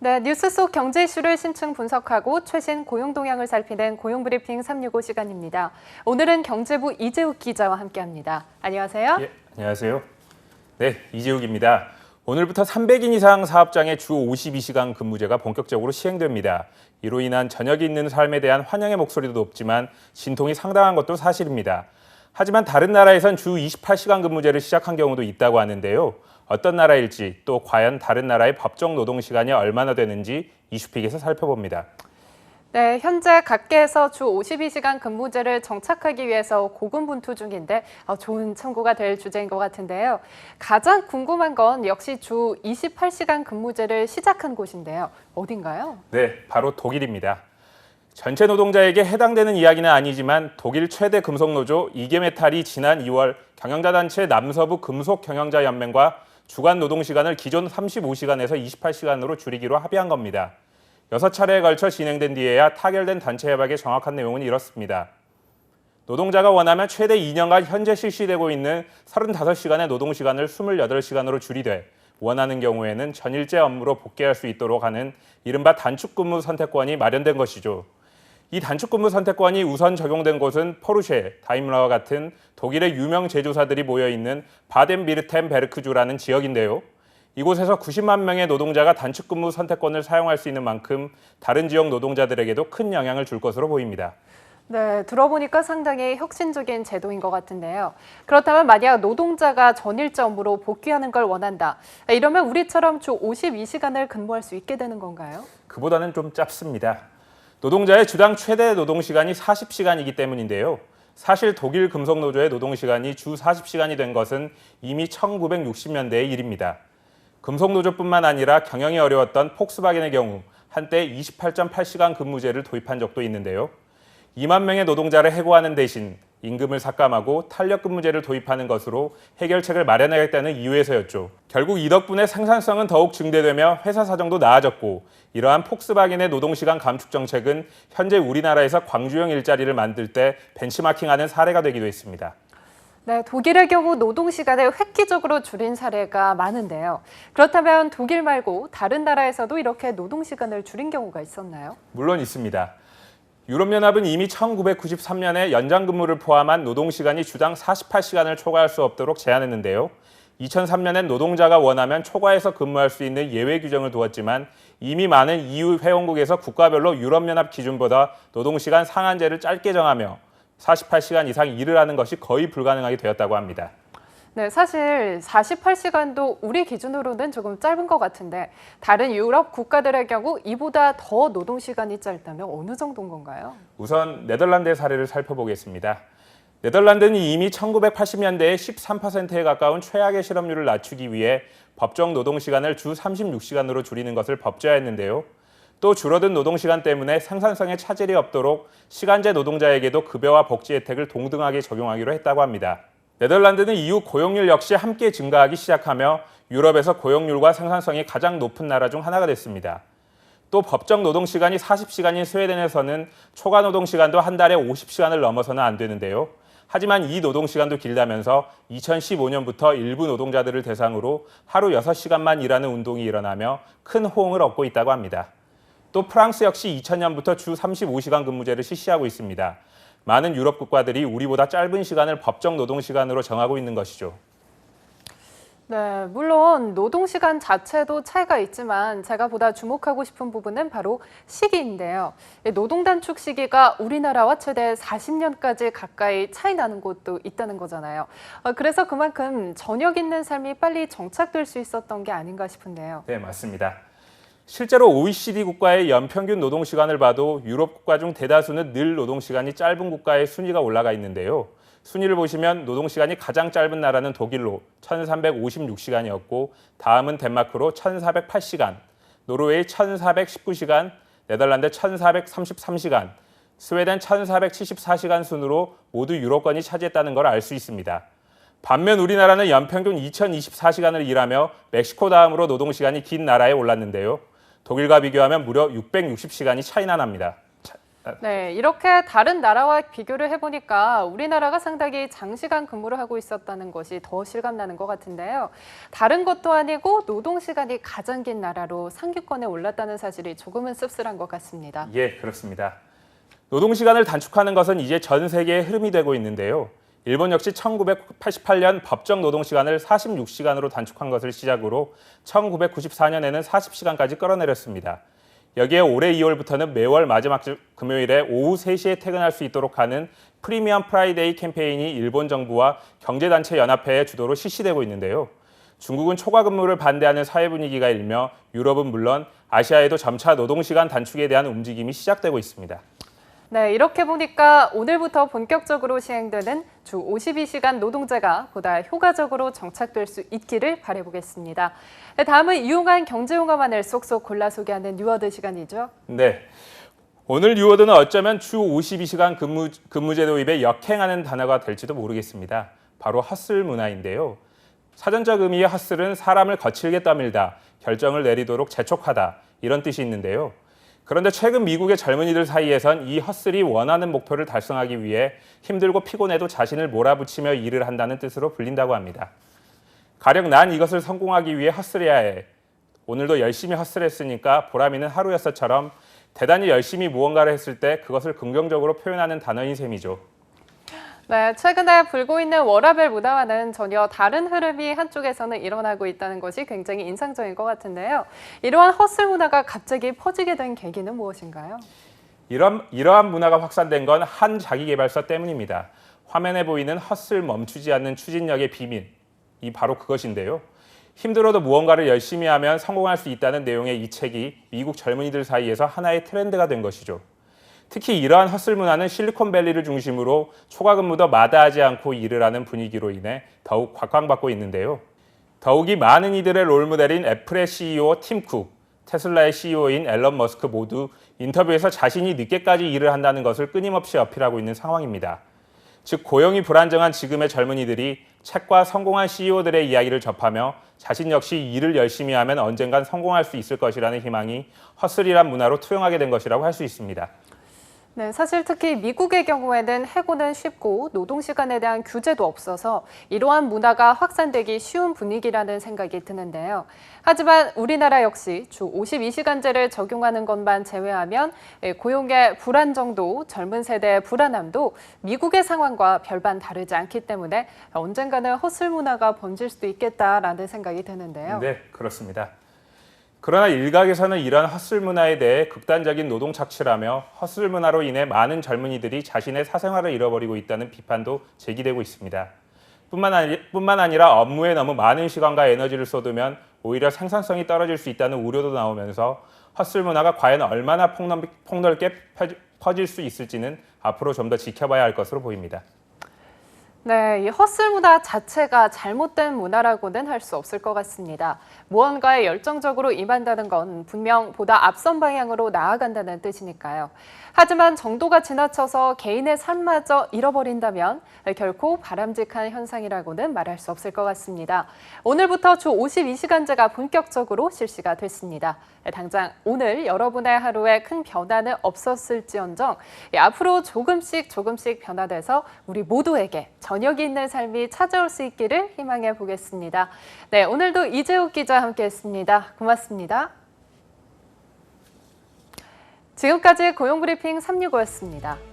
네, 뉴스 속 경제 이슈를 심층 분석하고 최신 고용 동향을 살피는 고용브리핑 365 시간입니다. 오늘은 경제부 이재욱 기자와 함께합니다. 안녕하세요. 예, 안녕하세요. 네, 이재욱입니다. 오늘부터 300인 이상 사업장의 주 52시간 근무제가 본격적으로 시행됩니다. 이로 인한 저녁이 있는 삶에 대한 환영의 목소리도 높지만 진통이 상당한 것도 사실입니다. 하지만 다른 나라에선 주 28시간 근무제를 시작한 경우도 있다고 하는데요. 어떤 나라일지 또 과연 다른 나라의 법정 노동 시간이 얼마나 되는지 이슈픽에서 살펴봅니다. 네, 현재 각계에서 주 52시간 근무제를 정착하기 위해서 고군분투 중인데 좋은 참고가 될 주제인 것 같은데요. 가장 궁금한 건 역시 주 28시간 근무제를 시작한 곳인데요. 어딘가요? 네, 바로 독일입니다. 전체 노동자에게 해당되는 이야기는 아니지만 독일 최대 금속노조 이게메탈이 지난 2월 경영자단체 남서부 금속경영자연맹과 주간 노동시간을 기존 35시간에서 28시간으로 줄이기로 합의한 겁니다. 6차례에 걸쳐 진행된 뒤에야 타결된 단체 협약의 정확한 내용은 이렇습니다. 노동자가 원하면 최대 2년간 현재 실시되고 있는 35시간의 노동시간을 28시간으로 줄이되 원하는 경우에는 전일제 업무로 복귀할 수 있도록 하는 이른바 단축근무 선택권이 마련된 것이죠. 이 단축근무 선택권이 우선 적용된 곳은 포르쉐, 다임러와 같은 독일의 유명 제조사들이 모여있는 바덴비르텐베르크주라는 지역인데요. 이곳에서 90만 명의 노동자가 단축근무 선택권을 사용할 수 있는 만큼 다른 지역 노동자들에게도 큰 영향을 줄 것으로 보입니다. 네, 들어보니까 상당히 혁신적인 제도인 것 같은데요. 그렇다면 만약 노동자가 전일제 업무로 복귀하는 걸 원한다. 이러면 우리처럼 주 52시간을 근무할 수 있게 되는 건가요? 그보다는 좀 짧습니다. 노동자의 주당 최대 노동시간이 40시간이기 때문인데요. 사실 독일 금속노조의 노동시간이 주 40시간이 된 것은 이미 1960년대의 일입니다. 금속노조뿐만 아니라 경영이 어려웠던 폭스바겐의 경우 한때 28.8시간 근무제를 도입한 적도 있는데요. 2만 명의 노동자를 해고하는 대신 임금을 삭감하고 탄력근무제를 도입하는 것으로 해결책을 마련하겠다는 이유에서였죠. 결국 이 덕분에 생산성은 더욱 증대되며 회사 사정도 나아졌고 이러한 폭스바겐의 노동시간 감축 정책은 현재 우리나라에서 광주형 일자리를 만들 때 벤치마킹하는 사례가 되기도 했습니다. 네, 독일의 경우 노동시간을 획기적으로 줄인 사례가 많은데요. 그렇다면 독일 말고 다른 나라에서도 이렇게 노동시간을 줄인 경우가 있었나요? 물론 있습니다. 유럽연합은 이미 1993년에 연장근무를 포함한 노동시간이 주당 48시간을 초과할 수 없도록 제한했는데요. 2003년엔 노동자가 원하면 초과해서 근무할 수 있는 예외 규정을 두었지만 이미 많은 EU 회원국에서 국가별로 유럽연합 기준보다 노동시간 상한제를 짧게 정하며 48시간 이상 일을 하는 것이 거의 불가능하게 되었다고 합니다. 네, 사실 48시간도 우리 기준으로는 조금 짧은 것 같은데 다른 유럽 국가들의 경우 이보다 더 노동시간이 짧다면 어느 정도인 건가요? 우선 네덜란드의 사례를 살펴보겠습니다. 네덜란드는 이미 1980년대에 13%에 가까운 최악의 실업률을 낮추기 위해 법정 노동시간을 주 36시간으로 줄이는 것을 법제화했는데요. 또 줄어든 노동시간 때문에 생산성에 차질이 없도록 시간제 노동자에게도 급여와 복지 혜택을 동등하게 적용하기로 했다고 합니다. 네덜란드는 이후 고용률 역시 함께 증가하기 시작하며 유럽에서 고용률과 생산성이 가장 높은 나라 중 하나가 됐습니다. 또 법정 노동시간이 40시간인 스웨덴에서는 초과 노동시간도 한 달에 50시간을 넘어서는 안 되는데요. 하지만 이 노동시간도 길다면서 2015년부터 일부 노동자들을 대상으로 하루 6시간만 일하는 운동이 일어나며 큰 호응을 얻고 있다고 합니다. 또 프랑스 역시 2000년부터 주 35시간 근무제를 실시하고 있습니다. 많은 유럽 국가들이 우리보다 짧은 시간을 법정 노동시간으로 정하고 있는 것이죠. 네, 물론 노동시간 자체도 차이가 있지만 제가 보다 주목하고 싶은 부분은 바로 시기인데요. 노동 단축 시기가 우리나라와 최대 40년까지 가까이 차이 나는 곳도 있다는 거잖아요. 그래서 그만큼 저녁 있는 삶이 빨리 정착될 수 있었던 게 아닌가 싶은데요. 네, 맞습니다. 실제로 OECD 국가의 연평균 노동시간을 봐도 유럽 국가 중 대다수는 늘 노동시간이 짧은 국가의 순위가 올라가 있는데요. 순위를 보시면 노동시간이 가장 짧은 나라는 독일로 1356시간이었고 다음은 덴마크로 1408시간, 노르웨이 1419시간, 네덜란드 1433시간, 스웨덴 1474시간 순으로 모두 유럽권이 차지했다는 걸 알 수 있습니다. 반면 우리나라는 연평균 2024시간을 일하며 멕시코 다음으로 노동시간이 긴 나라에 올랐는데요. 독일과 비교하면 무려 660시간이 차이나 납니다. 네, 이렇게 다른 나라와 비교를 해보니까 우리나라가 상당히 장시간 근무를 하고 있었다는 것이 더 실감나는 것 같은데요. 다른 것도 아니고 노동시간이 가장 긴 나라로 상위권에 올랐다는 사실이 조금은 씁쓸한 것 같습니다. 예, 그렇습니다. 노동시간을 단축하는 것은 이제 전 세계의 흐름이 되고 있는데요. 일본 역시 1988년 법정 노동시간을 46시간으로 단축한 것을 시작으로 1994년에는 40시간까지 끌어내렸습니다. 여기에 올해 2월부터는 매월 마지막 주 금요일에 오후 3시에 퇴근할 수 있도록 하는 프리미엄 프라이데이 캠페인이 일본 정부와 경제단체 연합회의 주도로 실시되고 있는데요. 중국은 초과 근무를 반대하는 사회 분위기가 일며 유럽은 물론 아시아에도 점차 노동시간 단축에 대한 움직임이 시작되고 있습니다. 네, 이렇게 보니까 오늘부터 본격적으로 시행되는 주 52시간 노동제가 보다 효과적으로 정착될 수 있기를 바라보겠습니다. 네, 다음은 유용한 경제용어만을 쏙쏙 골라 소개하는 뉴워드 시간이죠. 네. 오늘 뉴워드는 어쩌면 주 52시간 근무제 도입에 역행하는 단어가 될지도 모르겠습니다. 바로 헛슬 문화인데요. 사전적 의미의 헛슬은 사람을 거칠게 떠밀다, 결정을 내리도록 재촉하다 이런 뜻이 있는데요. 그런데 최근 미국의 젊은이들 사이에선 이 헛슬이 원하는 목표를 달성하기 위해 힘들고 피곤해도 자신을 몰아붙이며 일을 한다는 뜻으로 불린다고 합니다. 가령 난 이것을 성공하기 위해 헛슬해야 해. 오늘도 열심히 헛슬했으니까 보람 있는 하루였어처럼 대단히 열심히 무언가를 했을 때 그것을 긍정적으로 표현하는 단어인 셈이죠. 네, 최근에 불고 있는 워라밸 문화와는 전혀 다른 흐름이 한쪽에서는 일어나고 있다는 것이 굉장히 인상적인 것 같은데요. 이러한 헛슬 문화가 갑자기 퍼지게 된 계기는 무엇인가요? 이러한 문화가 확산된 건 한 자기계발서 때문입니다. 화면에 보이는 헛슬 멈추지 않는 추진력의 비밀, 이 바로 그것인데요. 힘들어도 무언가를 열심히 하면 성공할 수 있다는 내용의 이 책이 미국 젊은이들 사이에서 하나의 트렌드가 된 것이죠. 특히 이러한 헛슬 문화는 실리콘밸리를 중심으로 초과 근무도 마다하지 않고 일을 하는 분위기로 인해 더욱 곽광받고 있는데요. 더욱이 많은 이들의 롤모델인 애플의 CEO 팀 쿡, 테슬라의 CEO인 앨런 머스크 모두 인터뷰에서 자신이 늦게까지 일을 한다는 것을 끊임없이 어필하고 있는 상황입니다. 즉 고용이 불안정한 지금의 젊은이들이 책과 성공한 CEO들의 이야기를 접하며 자신 역시 일을 열심히 하면 언젠간 성공할 수 있을 것이라는 희망이 헛슬이란 문화로 투영하게 된 것이라고 할 수 있습니다. 네, 사실 특히 미국의 경우에는 해고는 쉽고 노동시간에 대한 규제도 없어서 이러한 문화가 확산되기 쉬운 분위기라는 생각이 드는데요. 하지만 우리나라 역시 주 52시간제를 적용하는 것만 제외하면 고용의 불안정도, 젊은 세대의 불안함도 미국의 상황과 별반 다르지 않기 때문에 언젠가는 헛슬 문화가 번질 수도 있겠다라는 생각이 드는데요. 네, 그렇습니다. 그러나 일각에서는 이런 헛슬 문화에 대해 극단적인 노동 착취라며 헛슬 문화로 인해 많은 젊은이들이 자신의 사생활을 잃어버리고 있다는 비판도 제기되고 있습니다. 뿐만 아니라 업무에 너무 많은 시간과 에너지를 쏟으면 오히려 생산성이 떨어질 수 있다는 우려도 나오면서 헛슬 문화가 과연 얼마나 폭넓게 퍼질 수 있을지는 앞으로 좀 더 지켜봐야 할 것으로 보입니다. 네, 이 헛슬 문화 자체가 잘못된 문화라고는 할 수 없을 것 같습니다. 무언가에 열정적으로 임한다는 건 분명 보다 앞선 방향으로 나아간다는 뜻이니까요. 하지만 정도가 지나쳐서 개인의 삶마저 잃어버린다면 결코 바람직한 현상이라고는 말할 수 없을 것 같습니다. 오늘부터 주 52시간제가 본격적으로 실시가 됐습니다. 당장 오늘 여러분의 하루에 큰 변화는 없었을지언정 앞으로 조금씩 변화돼서 우리 모두에게 저녁이 있는 삶이 찾아올 수 있기를 희망해 보겠습니다. 네, 오늘도 이재욱 기자와 함께했습니다. 고맙습니다. 지금까지 고용브리핑 365였습니다.